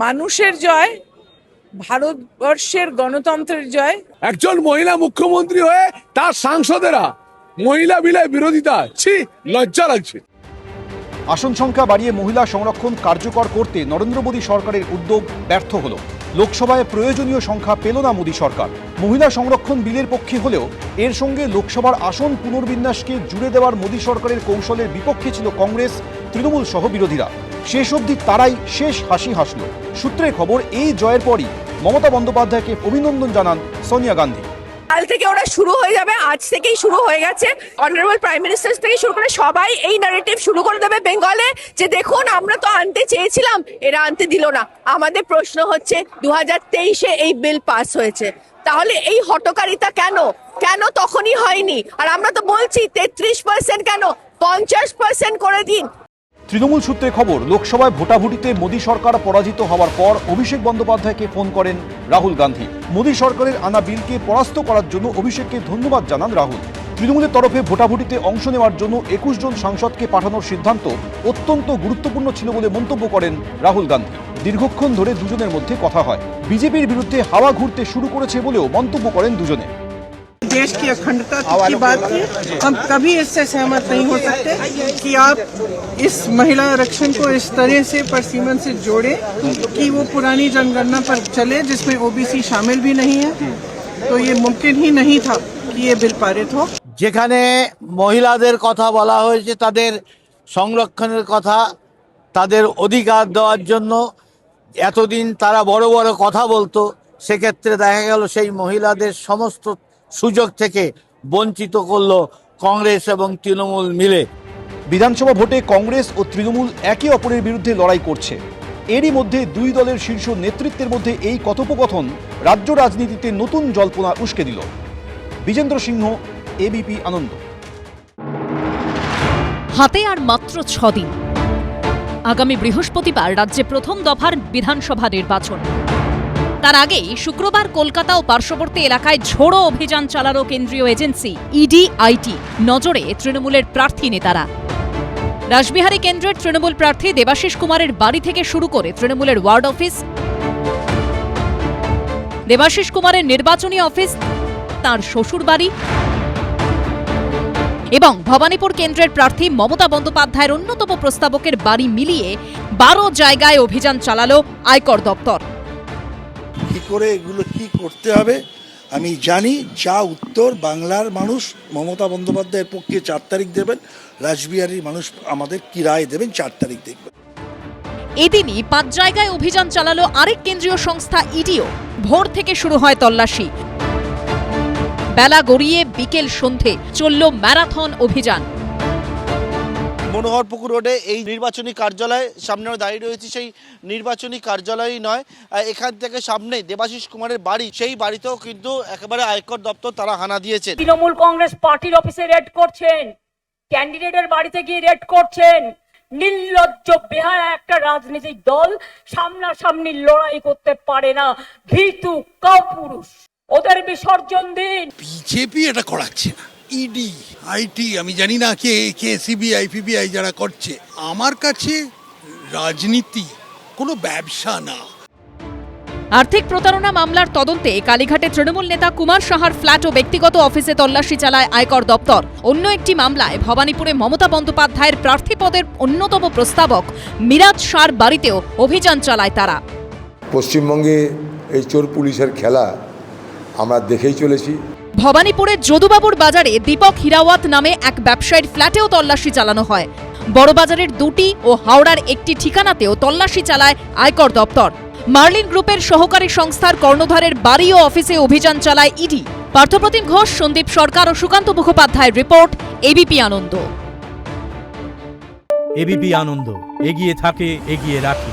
মানুষের জয়, ভারতবর্ষের গণতন্ত্রের জয়। একজন মহিলা মুখ্যমন্ত্রী হয়ে তার সাংসদেরা মহিলা বিলের বিরোধিতা, ছি, লজ্জা লাগছে। আসন সংখ্যা বাড়িয়ে মহিলা সংরক্ষণ কার্যকর করতে নরেন্দ্র মোদী সরকারের উদ্যোগ ব্যর্থ হলো। লোকসভায় প্রয়োজনীয় সংখ্যা পেল না মোদী সরকার। মহিলা সংরক্ষণ বিলের পক্ষে হলেও এর সঙ্গে লোকসভার আসন পুনর্বিন্যাসকে জুড়ে দেওয়ার মোদী সরকারের কৌশলের বিপক্ষে ছিল কংগ্রেস, তৃণমূল সহ বিরোধীরা। শেষ অবধি তারাই শেষ হাসি হাসল। সূত্রের খবর, এই জয়ের পরই মমতা বন্দ্যোপাধ্যায়কে অভিনন্দন জানান সোনিয়া গান্ধী। কাল থেকে ওরা শুরু হয়ে যাবে, আজ থেকেই শুরু হয়ে গেছে। অনারেবল প্রাইম মিনিস্টার থেকে শুরু করে সবাই এই ন্যারেটিভ শুরু করে দেবে বেঙ্গলে, যে দেখুন আমরা তো আনতে চেয়েছিলাম, এরা আনতে দিল না। আমাদের প্রশ্ন হচ্ছে 2023-এ এই বিল পাস হয়েছে, তাহলে এই হটকারিতা কেন? কেন তখনই হয়নি? আর আমরা তো বলছি 33% কেন, 50% করে দিন। তৃণমূল সূত্রে খবর, লোকসভায় ভোটাভুটিতে মোদী সরকার পরাজিত হওয়ার পর অভিষেক বন্দ্যোপাধ্যায়কে ফোন করেন রাহুল গান্ধী। মোদী সরকারের আনা বিলকে পরাস্ত করার জন্য অভিষেককে ধন্যবাদ জানান রাহুল। তৃণমূলের তরফে ভোটাভুটিতে অংশ নেওয়ার জন্য 21 জন সাংসদকে পাঠানোর সিদ্ধান্ত অত্যন্ত গুরুত্বপূর্ণ ছিল বলে মন্তব্য করেন রাহুল গান্ধী। দীর্ঘক্ষণ ধরে দুজনের মধ্যে কথা হয়। বিজেপির বিরুদ্ধে হাওয়া ঘুরতে শুরু করেছে বলেও মন্তব্য করেন দুজনে। देश की अखंडता की बात की, हम कभी इससे सहमत नहीं हो सकते कि आप इस महिला आरक्षण को इस तरह से परसीमन से जोड़ें कि वो पुरानी जनगणना पर चले जिसमें ओबीसी शामिल भी नहीं है। तो ये मुमकिन ही नहीं था कि ये बिल पारित हो। যেখানে মহিলাদের কথা বলা হয়েছে, তাদের সংরক্ষণের কথা, তাদের অধিকার দেওয়ার জন্য এতদিন তারা বড় বড় কথা বলতো, সেক্ষেত্রে দেখা গেল সেই মহিলাদের সমস্ত সুযোগ থেকে বঞ্চিত করলো কংগ্রেস এবং তৃণমূল মিলে। বিধানসভা ভোটে কংগ্রেস ও তৃণমূল একে অপরের বিরুদ্ধে লড়াই করছে। এরই মধ্যে দুই দলের শীর্ষ নেতৃত্বের মধ্যে এই কথোপকথন রাজ্য রাজনীতিতে নতুন জল্পনা উস্কে দিল। বিজেন্দ্র সিংহ, এবিপি আনন্দ। হাতে আর মাত্র 6 দিন, আগামী বৃহস্পতিবার রাজ্যে প্রথম দফার বিধানসভা নির্বাচন। তার আগেই শুক্রবার কলকাতা ও পার্শ্ববর্তী এলাকায় ঝোড়ো অভিযান চালালো কেন্দ্রীয় এজেন্সি ইডি, আইটি। নজরে তৃণমূলের প্রার্থী নেতারা। রাসবিহারী কেন্দ্রের তৃণমূল প্রার্থী দেবাশিস কুমারের বাড়ি থেকে শুরু করে তৃণমূলের ওয়ার্ড অফিস, দেবাশিস কুমারের নির্বাচনী অফিস, তার শ্বশুর বাড়ি এবং ভবানীপুর কেন্দ্রের প্রার্থী মমতা বন্দ্যোপাধ্যায়ের অন্যতম প্রস্তাবকের বাড়ি মিলিয়ে 12 জায়গায় অভিযান চালালো আয়কর দপ্তর। কি করে এগুলো কি করতে হবে আমি জানি। যা উত্তর বাংলার মানুষ মমতা বন্দ্যোপাধ্যায়ের পক্ষে 4 তারিখ দেবেন, রাসবিহারীর মানুষ আমাদের কি রায় দেবেন 4 তারিখ দেখবেন। এদিনই 5 জায়গায় অভিযান চালালো আরেক কেন্দ্রীয় সংস্থা ইডিও। ভোর থেকে শুরু হয় তল্লাশি, বেলা গড়িয়ে বিকেল সন্ধে চলল ম্যারাথন অভিযান। মনোহরপুকুর রোডে এই নির্বাচনী কার্যালয় সামনে দাঁড়িয়ে রয়েছে, সেই নির্বাচনী কার্যালয়ই নয়, এখান থেকে সামনে দেবাশিস কুমারের বাড়ি, সেই বাড়িতেও কিন্তু একেবারে আয়কর দপ্তর তারা হানা দিয়েছে। তৃণমূল কংগ্রেস পার্টির অফিসে রেড করছেন, ক্যান্ডিডেটের বাড়িতে গিয়ে রেড করছেন। নির্লজ্জ বেহায়া একটা রাজনৈতিক দল সামনাসামনি লড়াই করতে পারে না, ভীতু কাপুরুষ। ওদের বিসর্জন দিন। বিজেপি এটা করাচ্ছে না, ইডি, আইটি, আমি জানি না কে সিবিআই পিবিআই যারা করছে। আমার কাছে রাজনীতি কোনো ব্যবসা না। আর্থিক প্রতারণা মামলার তদন্তে কালীঘাটে তৃণমূল নেতা কুমার সাহার ফ্ল্যাট ও ব্যক্তিগত অফিসে তল্লাশি চালায় আয়কর দপ্তর। অন্য একটি মামলায় ভবানীপুরে মমতা বন্দ্যোপাধ্যায়ের প্রার্থী পদের অন্যতম প্রস্তাবক মিরাজ শাহর বাড়িতেও অভিযান চালায় তারা। পশ্চিমবঙ্গে এই চোর পুলিশের খেলা আমরা দেখেই চলেছি। ভবানীপুরের যদুবাবুর বাজারে দীপক হিরাওয়াত নামে এক ব্যবসায়ীর ফ্ল্যাটেও তল্লাশি চালানো হয়। বড়বাজারের 2টি ও হাওড়ার একটি ঠিকানাতেও তল্লাশি চালায় আয়কর দপ্তর। মার্লিন গ্রুপের সহকারী সংস্থার কর্ণধারের বাড়ি ও অফিসে অভিযান চালায় ইডি। পার্থপ্রতিম ঘোষ, সন্দীপ সরকার ও সুকান্ত মুখোপাধ্যায়ের রিপোর্ট, এবিপি আনন্দ। এবিপি আনন্দ, এগিয়ে থাকে, এগিয়ে রাখে।